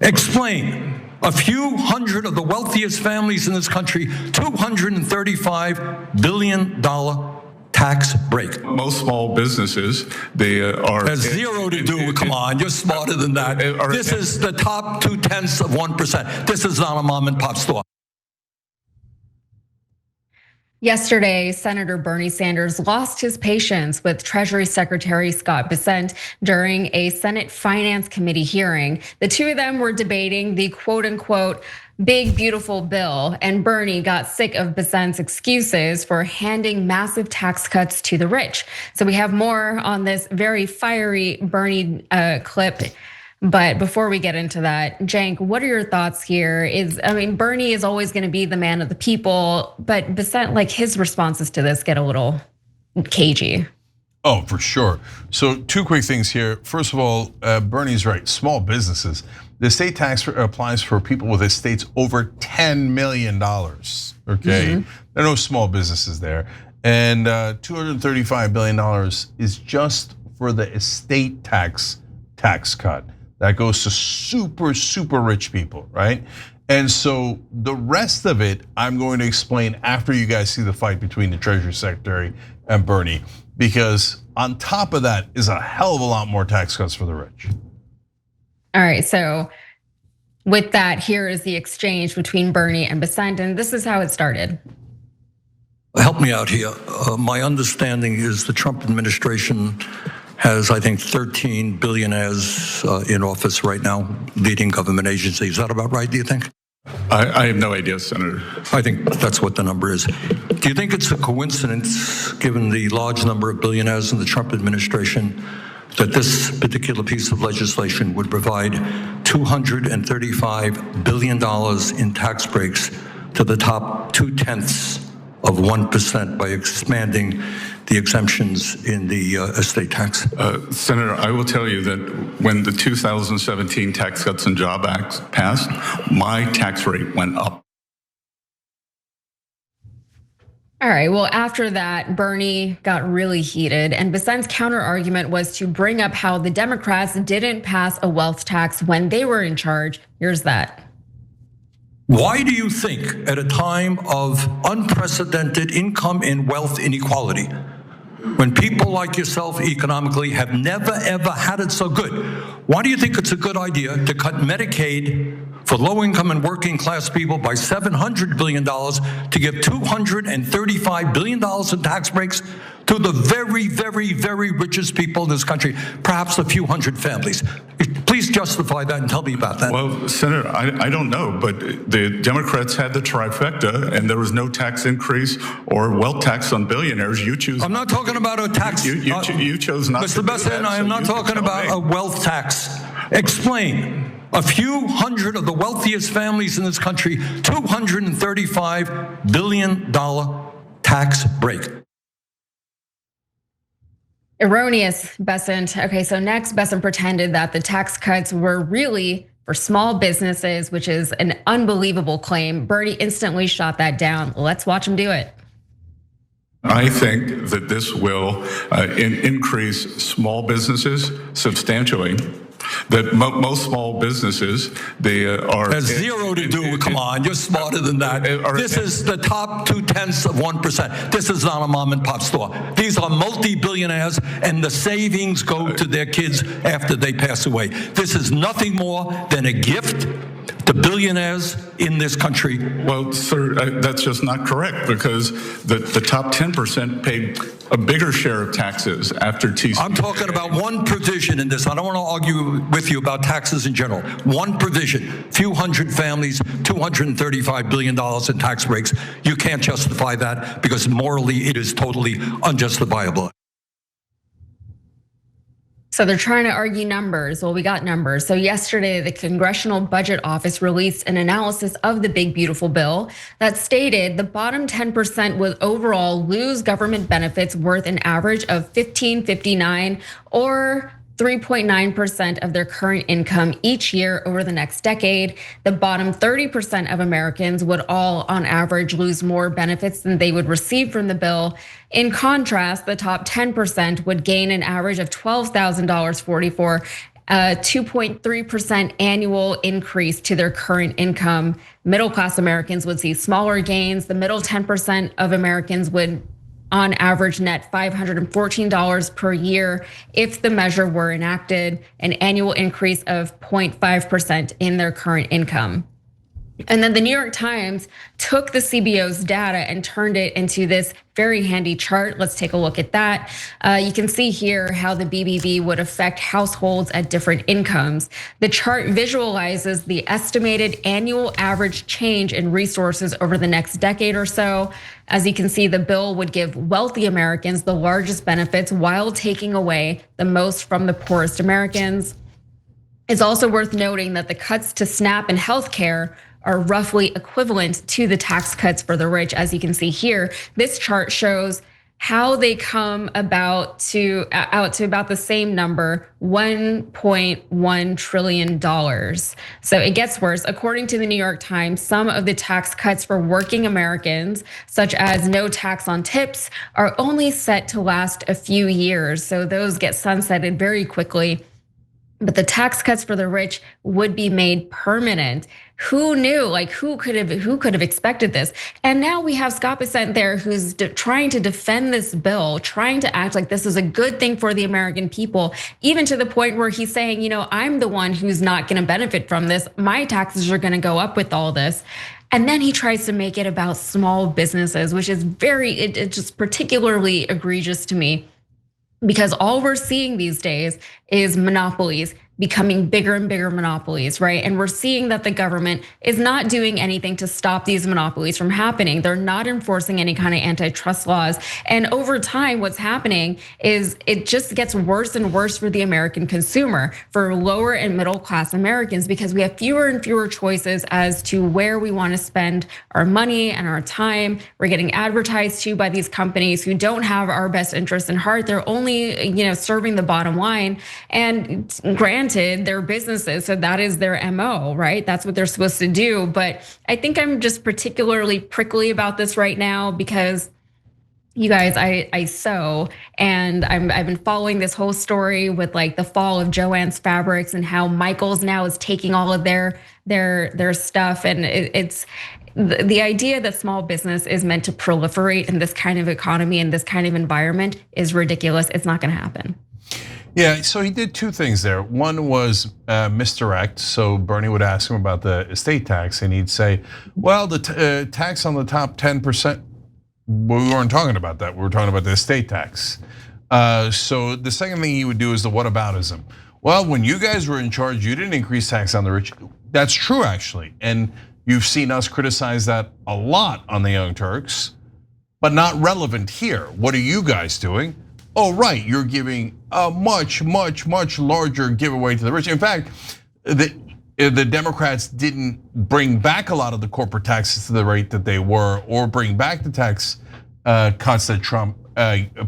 Explain. A few hundred of the wealthiest families in this country, $235 billion tax break. Most small businesses, they are... Has zero to do with, come on, you're smarter than that. This is the top 0.2%. This is not a mom and pop store. Yesterday, Senator Bernie Sanders lost his patience with Treasury Secretary Scott Bessent during a Senate Finance Committee hearing. The two of them were debating the quote unquote big beautiful bill, and Bernie got sick of Bessent's excuses for handing massive tax cuts to the rich. So we have more on this very fiery Bernie clip. But before we get into that, Cenk, what are your thoughts here? Bernie is always gonna be the man of the people, but Bessent, like his responses to this get a little cagey. Oh, for sure. So two quick things here. First of all, Bernie's right, small businesses. The estate tax applies for people with estates over $10 million, okay? There are no small businesses there. And $235 billion is just for the estate tax cut. That goes to super, super rich people, right? And so the rest of it, I'm going to explain after you guys see the fight between the Treasury Secretary and Bernie, because on top of that is a hell of a lot more tax cuts for the rich. All right, so with that, here is the exchange between Bernie and Bessent, and this is how it started. Help me out here. My understanding is the Trump administration has, I think, 13 billionaires in office right now, leading government agencies. Is that about right, do you think? I have no idea, Senator. I think that's what the number is. Do you think it's a coincidence, given the large number of billionaires in the Trump administration, that this particular piece of legislation would provide $235 billion in tax breaks to the top 0.2% by expanding the exemptions in the estate tax? Senator, I will tell you that when the 2017 Tax Cuts and Jobs Act passed, my tax rate went up. All right, well, after that, Bernie got really heated, and Bessent's counter argument was to bring up how the Democrats didn't pass a wealth tax when they were in charge. Here's that. Why do you think at a time of unprecedented income and wealth inequality, when people like yourself economically have never ever had it so good, why do you think it's a good idea to cut Medicaid for low income and working class people by $700 billion, to give $235 billion in tax breaks to the very, very, very richest people in this country, perhaps a few hundred families? Please justify that and tell me about that. Well, Senator, I don't know, but the Democrats had the trifecta, and there was no tax increase or wealth tax on billionaires. You choose. I'm not talking about a tax. You chose not to. Mr. Besson, I am not talking about a wealth tax. Explain. A few hundred of the wealthiest families in this country, $235 billion tax break. Erroneous, Bessent. Okay, so next, Besson pretended that the tax cuts were really for small businesses, which is an unbelievable claim. Bernie instantly shot that down. Let's watch him do it. I think that this will increase small businesses substantially. That most small businesses, they are... Has zero to do with, come on, you're smarter than that. This is the top 0.2%. This is not a mom and pop store. These are multi-billionaires, and the savings go to their kids after they pass away. This is nothing more than a gift to billionaires in this country. Well, sir, that's just not correct, because the top 10% paid a bigger share of taxes after TC. I'm talking about one provision in this. I don't want to argue with you about taxes in general. One provision, few hundred families, $235 billion in tax breaks. You can't justify that because morally it is totally unjustifiable. So they're trying to argue numbers. Well, we got numbers. So yesterday, the Congressional Budget Office released an analysis of the big beautiful bill that stated the bottom 10% would overall lose government benefits worth an average of $15.59 or 3.9% of their current income each year over the next decade. The bottom 30% of Americans would all, on average, lose more benefits than they would receive from the bill. In contrast, the top 10% would gain an average of $12,044 a 2.3% annual increase to their current income. Middle class Americans would see smaller gains. The middle 10% of Americans would on average net $514 per year if the measure were enacted, an annual increase of 0.5% in their current income. And then the New York Times took the CBO's data and turned it into this very handy chart. Let's take a look at that. You can see here how the BBB would affect households at different incomes. The chart visualizes the estimated annual average change in resources over the next decade or so. As you can see, the bill would give wealthy Americans the largest benefits while taking away the most from the poorest Americans. It's also worth noting that the cuts to SNAP and healthcare are roughly equivalent to the tax cuts for the rich. As you can see here, this chart shows how they come out to about the same number, $1.1 trillion. So it gets worse. According to the New York Times, some of the tax cuts for working Americans, such as no tax on tips, are only set to last a few years. So those get sunsetted very quickly. But the tax cuts for the rich would be made permanent. Who knew? Like who could have expected this? And now we have Scott Bessent there who's trying to defend this bill, trying to act like this is a good thing for the American people, even to the point where he's saying, I'm the one who's not gonna benefit from this. My taxes are gonna go up with all this. And then he tries to make it about small businesses, which is it's just particularly egregious to me. Because all we're seeing these days is monopolies becoming bigger and bigger monopolies, right? And we're seeing that the government is not doing anything to stop these monopolies from happening. They're not enforcing any kind of antitrust laws. And over time, what's happening is it just gets worse and worse for the American consumer, for lower and middle class Americans, because we have fewer and fewer choices as to where we want to spend our money and our time. We're getting advertised to by these companies who don't have our best interests in heart. They're only serving the bottom line. And granted, they're businesses, so that is their MO, right? That's what they're supposed to do. But I think I'm just particularly prickly about this right now because you guys, I sew, and I've been following this whole story with like the fall of Joann's Fabrics and how Michaels now is taking all of their stuff, and it's the idea that small business is meant to proliferate in this kind of economy and this kind of environment is ridiculous. It's not going to happen. Yeah, so he did two things there. One was misdirect. So Bernie would ask him about the estate tax, and he'd say, "Well, the tax on the top 10%." Well, we weren't talking about that. We were talking about the estate tax. So the second thing he would do is the whataboutism. Well, when you guys were in charge, you didn't increase tax on the rich. That's true, actually, and you've seen us criticize that a lot on the Young Turks, but not relevant here. What are you guys doing? Oh, right, you're giving a much, much, much larger giveaway to the rich. In fact, the Democrats didn't bring back a lot of the corporate taxes to the rate that they were, or bring back the tax cuts that Trump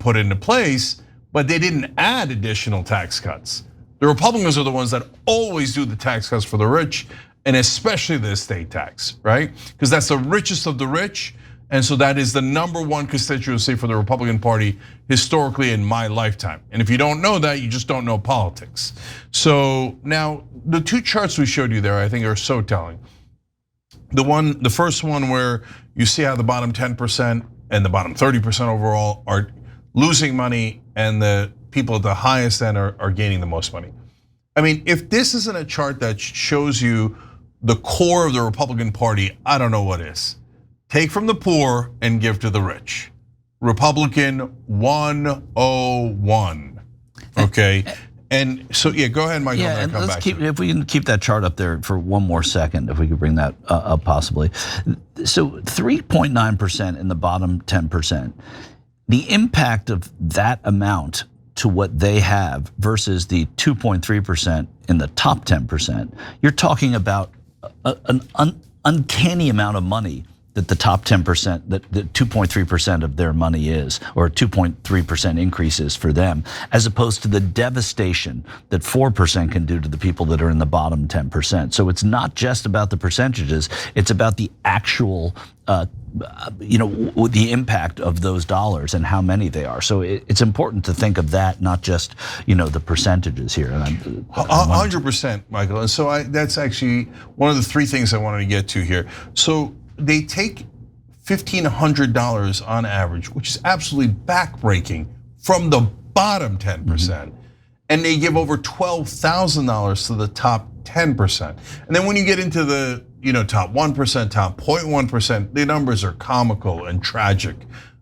put into place, but they didn't add additional tax cuts. The Republicans are the ones that always do the tax cuts for the rich, and especially the estate tax, right? Because that's the richest of the rich. And so that is the #1 constituency for the Republican Party historically in my lifetime. And if you don't know that, you just don't know politics. So now the two charts we showed you there, I think are so telling. The first one where you see how the bottom 10% and the bottom 30% overall are losing money, and the people at the highest end are gaining the most money. I mean, if this isn't a chart that shows you the core of the Republican Party, I don't know what is. Take from the poor and give to the rich. Republican 101, okay? And so, yeah, go ahead, Michael. Yeah, and let's keep, if we can keep that chart up there for one more second, if we could bring that up possibly. So 3.9% in the bottom 10%. The impact of that amount to what they have versus the 2.3% in the top 10%, you're talking about an uncanny amount of money that the top 10%, that 2.3% of their money is, or 2.3% increases for them, as opposed to the devastation that 4% can do to the people that are in the bottom 10%. So it's not just about the percentages, it's about the actual the impact of those dollars and how many they are. So it's important to think of that, not just the percentages here. 100%, Michael. And so that's actually one of the three things I wanted to get to here. So they take $1,500 on average, which is absolutely backbreaking, from the bottom 10%, and they give over $12,000 to the top 10%. And then when you get into the top 1%, top 0.1%, the numbers are comical and tragic.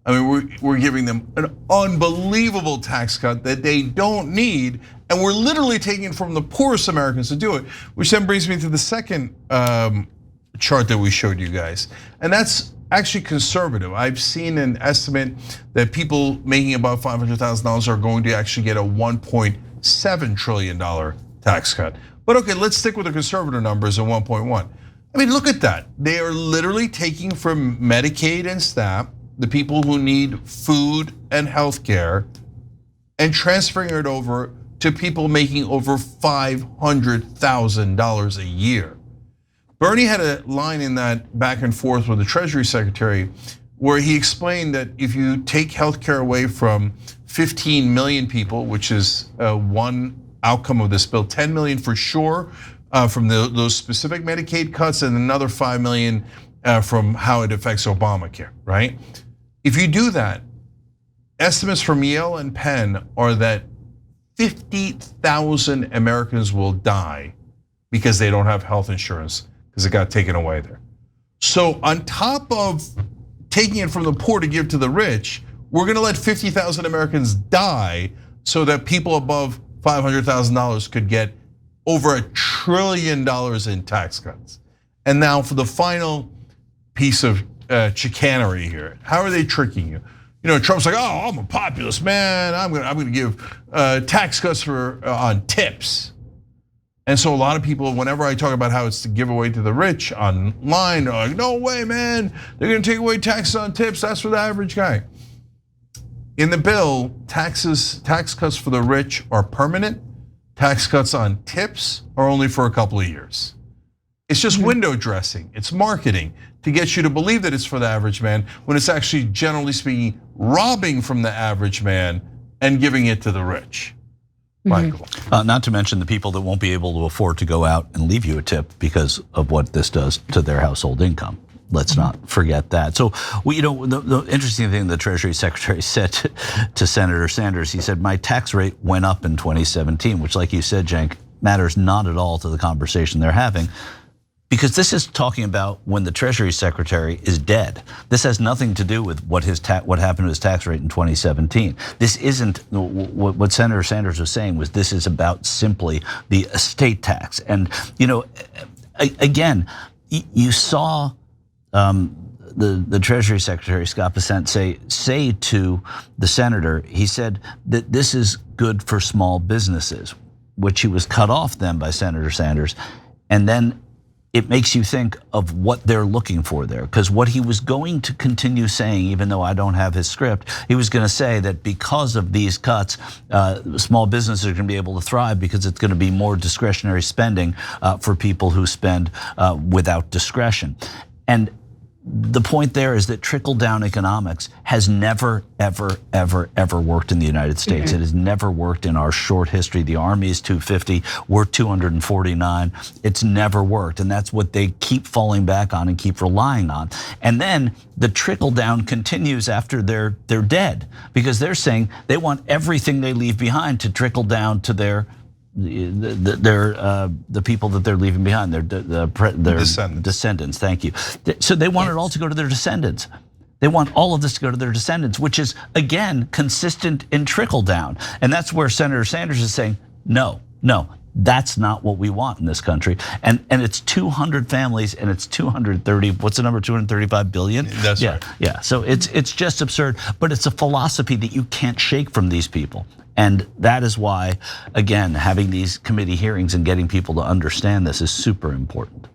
I mean, we're giving them an unbelievable tax cut that they don't need, and we're literally taking it from the poorest Americans to do it, which then brings me to the second chart that we showed you guys, and that's actually conservative. I've seen an estimate that people making about $500,000 are going to actually get a $1.7 trillion tax cut. But okay, let's stick with the conservative numbers of 1.1. I mean, look at that. They are literally taking from Medicaid and SNAP, the people who need food and healthcare, and transferring it over to people making over $500,000 a year. Bernie had a line in that back and forth with the Treasury Secretary where he explained that if you take healthcare away from 15 million people, which is one outcome of this bill, 10 million for sure from those specific Medicaid cuts, and another 5 million from how it affects Obamacare, right? If you do that, estimates from Yale and Penn are that 50,000 Americans will die because they don't have health insurance because it got taken away there. So on top of taking it from the poor to give to the rich, we're gonna let 50,000 Americans die so that people above $500,000 could get over $1 trillion in tax cuts. And now for the final piece of chicanery here, how are they tricking you? Trump's like, oh, I'm a populist man. I'm gonna give tax cuts on tips. And so a lot of people, whenever I talk about how it's to give away to the rich online, are like, no way, man. They're gonna take away taxes on tips. That's for the average guy. In the bill, tax cuts for the rich are permanent. Tax cuts on tips are only for a couple of years. It's just window dressing. It's marketing to get you to believe that it's for the average man when it's actually, generally speaking, robbing from the average man and giving it to the rich. Michael. Not to mention the people that won't be able to afford to go out and leave you a tip because of what this does to their household income. Let's not forget that. So, the interesting thing the Treasury Secretary said to Senator Sanders, he said, my tax rate went up in 2017, which, like you said, Cenk, matters not at all to the conversation they're having. Because this is talking about when the Treasury Secretary is dead. This has nothing to do with what happened to his tax rate in 2017. This isn't what Senator Sanders was saying. This is about simply the estate tax. And again, you saw the Treasury Secretary Scott Bessent say to the senator, he said that this is good for small businesses, which he was cut off then by Senator Sanders, and then it makes you think of what they're looking for there. Because what he was going to continue saying, even though I don't have his script, he was gonna say that because of these cuts, small businesses are gonna be able to thrive because it's gonna be more discretionary spending for people who spend without discretion. And the point there is that trickle-down economics has never, ever, ever, ever worked in the United States. It has never worked in our short history. The Army is 250, we're 249. It's never worked, and that's what they keep falling back on and keep relying on. And then the trickle-down continues after they're dead, because they're saying they want everything they leave behind to trickle down to the people that they're leaving behind, their descendants. Thank you. So they want it all to go to their descendants. They want all of this to go to their descendants, which is again consistent in trickle down. And that's where Senator Sanders is saying, no, that's not what we want in this country. And it's 200 families and it's 230, what's the number, 235 billion? That's right. Yeah, so it's just absurd, but it's a philosophy that you can't shake from these people. And that is why, again, having these committee hearings and getting people to understand this is super important.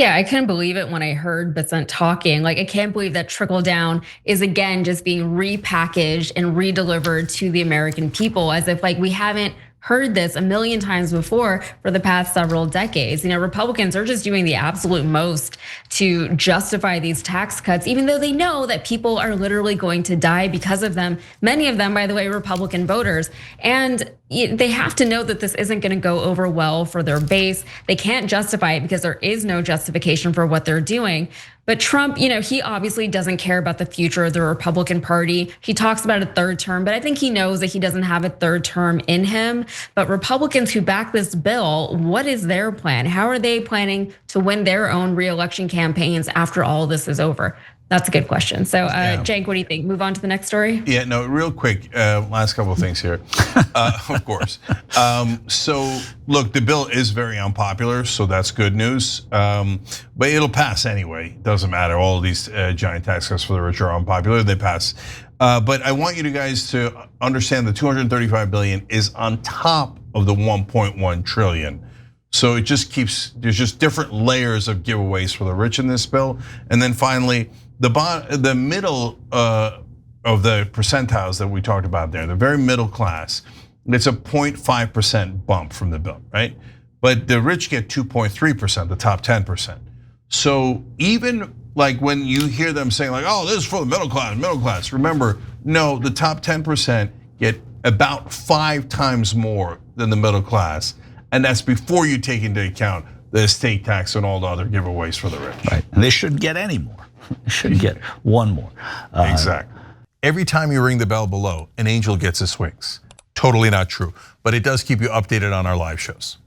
Yeah, I couldn't believe it when I heard Bessent talking. Like, I can't believe that trickle down is again just being repackaged and redelivered to the American people, as if like we haven't heard this a million times before for the past several decades. Republicans are just doing the absolute most to justify these tax cuts, even though they know that people are literally going to die because of them. Many of them, by the way, Republican voters. And they have to know that this isn't gonna go over well for their base. They can't justify it because there is no justification for what they're doing. But Trump, he obviously doesn't care about the future of the Republican Party. He talks about a third term, but I think he knows that he doesn't have a third term in him. But Republicans who back this bill, what is their plan? How are they planning to win their own reelection campaigns after all this is over? That's a good question. So, Cenk, what do you think? Move on to the next story? Yeah, no, real quick, last couple of things here, of course. So look, the bill is very unpopular, so that's good news. But it'll pass anyway, doesn't matter. All of these giant tax cuts for the rich are unpopular, they pass. But I want you guys to understand the 235 billion is on top of the 1.1 trillion. So it just keeps, there's just different layers of giveaways for the rich in this bill. And then finally, the middle of the percentiles that we talked about there, the very middle class, it's a 0.5% bump from the bill, right? But the rich get 2.3%, the top 10%. So even like when you hear them saying like, oh, this is for the middle class, remember, no, the top 10% get about 5 times more than the middle class. And that's before you take into account the estate tax and all the other giveaways for the rich. Right, and they shouldn't get any more. They shouldn't get one more. Exactly. Every time you ring the bell below, an angel gets his wings. Totally not true, but it does keep you updated on our live shows.